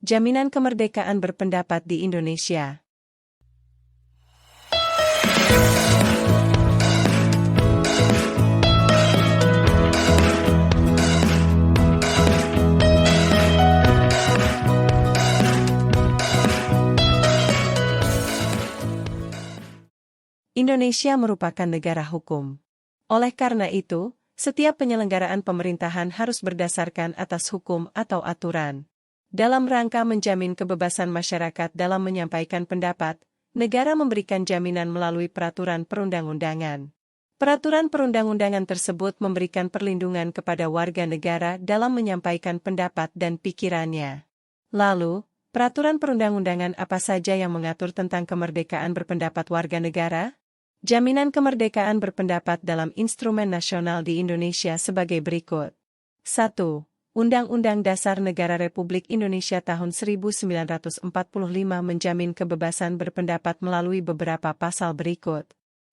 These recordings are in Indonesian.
Jaminan kemerdekaan berpendapat di Indonesia. Indonesia merupakan negara hukum. Oleh karena itu, setiap penyelenggaraan pemerintahan harus berdasarkan atas hukum atau aturan. Dalam rangka menjamin kebebasan masyarakat dalam menyampaikan pendapat, negara memberikan jaminan melalui peraturan perundang-undangan. Peraturan perundang-undangan tersebut memberikan perlindungan kepada warga negara dalam menyampaikan pendapat dan pikirannya. Lalu, peraturan perundang-undangan apa saja yang mengatur tentang kemerdekaan berpendapat warga negara? Jaminan kemerdekaan berpendapat dalam instrumen nasional di Indonesia sebagai berikut. 1. Undang-Undang Dasar Negara Republik Indonesia tahun 1945 menjamin kebebasan berpendapat melalui beberapa pasal berikut.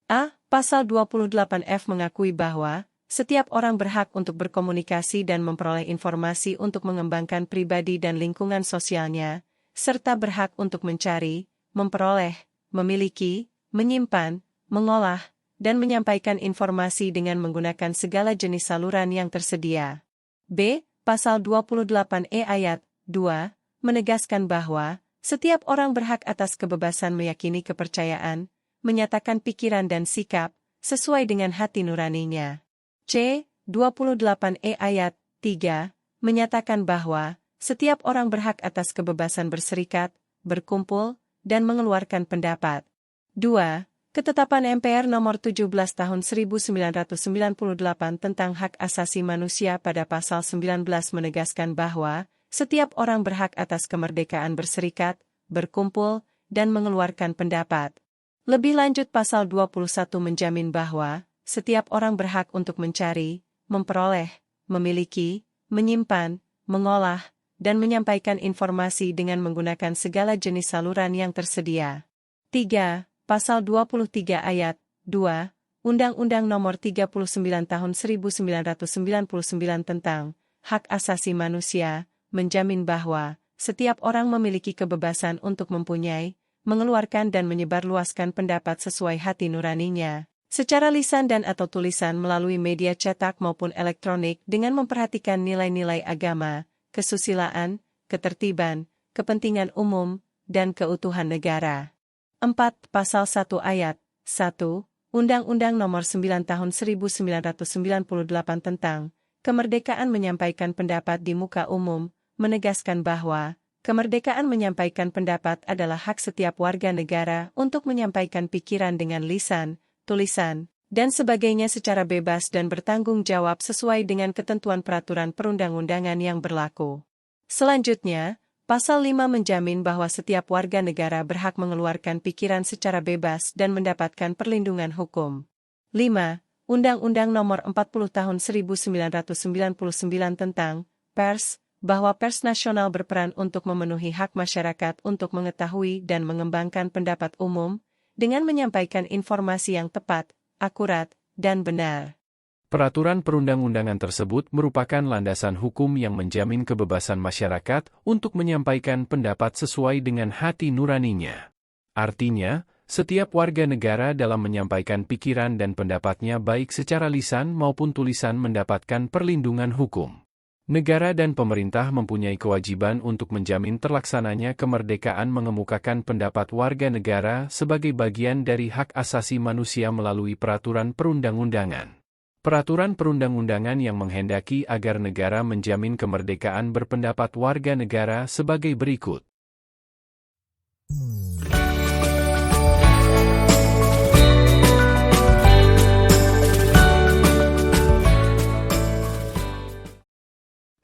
A. Pasal 28F mengakui bahwa setiap orang berhak untuk berkomunikasi dan memperoleh informasi untuk mengembangkan pribadi dan lingkungan sosialnya, serta berhak untuk mencari, memperoleh, memiliki, menyimpan, mengolah, dan menyampaikan informasi dengan menggunakan segala jenis saluran yang tersedia. B. Pasal 28E ayat 2, menegaskan bahwa setiap orang berhak atas kebebasan meyakini kepercayaan, menyatakan pikiran dan sikap, sesuai dengan hati nuraninya. C. 28E ayat 3, menyatakan bahwa setiap orang berhak atas kebebasan berserikat, berkumpul, dan mengeluarkan pendapat. 2. Ketetapan MPR Nomor 17 Tahun 1998 tentang Hak Asasi Manusia pada Pasal 19 menegaskan bahwa setiap orang berhak atas kemerdekaan berserikat, berkumpul, dan mengeluarkan pendapat. Lebih lanjut Pasal 21 menjamin bahwa setiap orang berhak untuk mencari, memperoleh, memiliki, menyimpan, mengolah, dan menyampaikan informasi dengan menggunakan segala jenis saluran yang tersedia. 3. Pasal 23 ayat 2, Undang-Undang Nomor 39 Tahun 1999 tentang Hak Asasi Manusia, menjamin bahwa setiap orang memiliki kebebasan untuk mempunyai, mengeluarkan dan menyebarluaskan pendapat sesuai hati nuraninya, secara lisan dan atau tulisan melalui media cetak maupun elektronik dengan memperhatikan nilai-nilai agama, kesusilaan, ketertiban, kepentingan umum, dan keutuhan negara. 4. Pasal 1 ayat 1, Undang-Undang Nomor 9 Tahun 1998 tentang Kemerdekaan Menyampaikan Pendapat di Muka Umum, menegaskan bahwa kemerdekaan menyampaikan pendapat adalah hak setiap warga negara untuk menyampaikan pikiran dengan lisan, tulisan, dan sebagainya secara bebas dan bertanggung jawab sesuai dengan ketentuan peraturan perundang-undangan yang berlaku. Selanjutnya, Pasal 5 menjamin bahwa setiap warga negara berhak mengeluarkan pikiran secara bebas dan mendapatkan perlindungan hukum. 5. Undang-Undang Nomor 40 Tahun 1999 tentang Pers, bahwa pers nasional berperan untuk memenuhi hak masyarakat untuk mengetahui dan mengembangkan pendapat umum, dengan menyampaikan informasi yang tepat, akurat, dan benar. Peraturan perundang-undangan tersebut merupakan landasan hukum yang menjamin kebebasan masyarakat untuk menyampaikan pendapat sesuai dengan hati nuraninya. Artinya, setiap warga negara dalam menyampaikan pikiran dan pendapatnya baik secara lisan maupun tulisan mendapatkan perlindungan hukum. Negara dan pemerintah mempunyai kewajiban untuk menjamin terlaksananya kemerdekaan mengemukakan pendapat warga negara sebagai bagian dari hak asasi manusia melalui peraturan perundang-undangan. Peraturan perundang-undangan yang menghendaki agar negara menjamin kemerdekaan berpendapat warga negara sebagai berikut.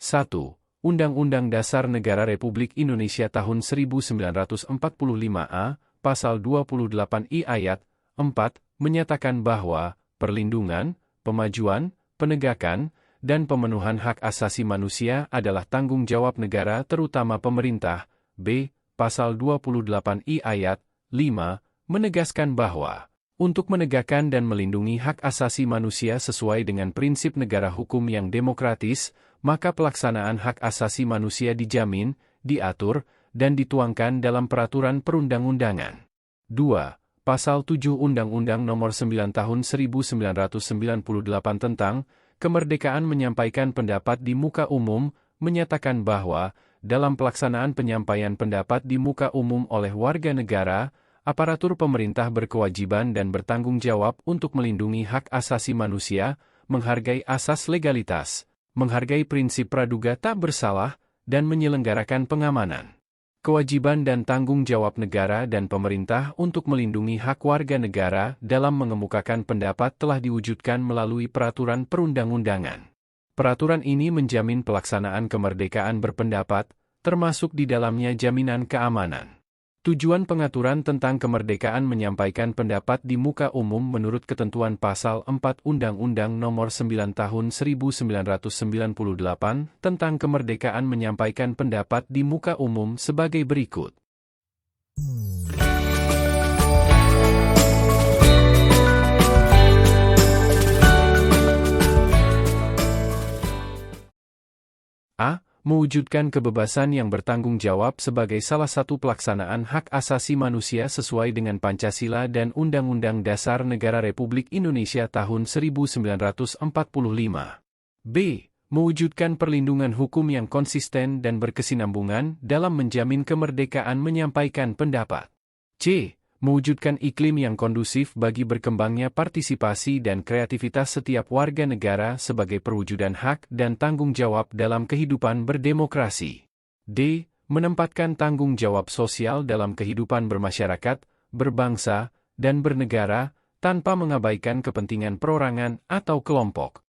Satu, Undang-Undang Dasar Negara Republik Indonesia tahun 1945A, Pasal 28I ayat 4, menyatakan bahwa perlindungan, pemajuan, penegakan, dan pemenuhan hak asasi manusia adalah tanggung jawab negara terutama pemerintah. B. Pasal 28I ayat 5, menegaskan bahwa untuk menegakkan dan melindungi hak asasi manusia sesuai dengan prinsip negara hukum yang demokratis, maka pelaksanaan hak asasi manusia dijamin, diatur, dan dituangkan dalam peraturan perundang-undangan. 2. Pasal 7 Undang-Undang Nomor 9 Tahun 1998 tentang kemerdekaan menyampaikan pendapat di muka umum menyatakan bahwa dalam pelaksanaan penyampaian pendapat di muka umum oleh warga negara, aparatur pemerintah berkewajiban dan bertanggung jawab untuk melindungi hak asasi manusia, menghargai asas legalitas, menghargai prinsip praduga tak bersalah, dan menyelenggarakan pengamanan. Kewajiban dan tanggung jawab negara dan pemerintah untuk melindungi hak warga negara dalam mengemukakan pendapat telah diwujudkan melalui peraturan perundang-undangan. Peraturan ini menjamin pelaksanaan kemerdekaan berpendapat, termasuk di dalamnya jaminan keamanan. Tujuan pengaturan tentang kemerdekaan menyampaikan pendapat di muka umum menurut ketentuan Pasal 4 Undang-Undang Nomor 9 Tahun 1998 tentang kemerdekaan menyampaikan pendapat di muka umum sebagai berikut. A. Mewujudkan kebebasan yang bertanggung jawab sebagai salah satu pelaksanaan hak asasi manusia sesuai dengan Pancasila dan Undang-Undang Dasar Negara Republik Indonesia tahun 1945. B. Mewujudkan perlindungan hukum yang konsisten dan berkesinambungan dalam menjamin kemerdekaan menyampaikan pendapat. C. Mewujudkan iklim yang kondusif bagi berkembangnya partisipasi dan kreativitas setiap warga negara sebagai perwujudan hak dan tanggung jawab dalam kehidupan berdemokrasi. D. Menempatkan tanggung jawab sosial dalam kehidupan bermasyarakat, berbangsa, dan bernegara, tanpa mengabaikan kepentingan perorangan atau kelompok.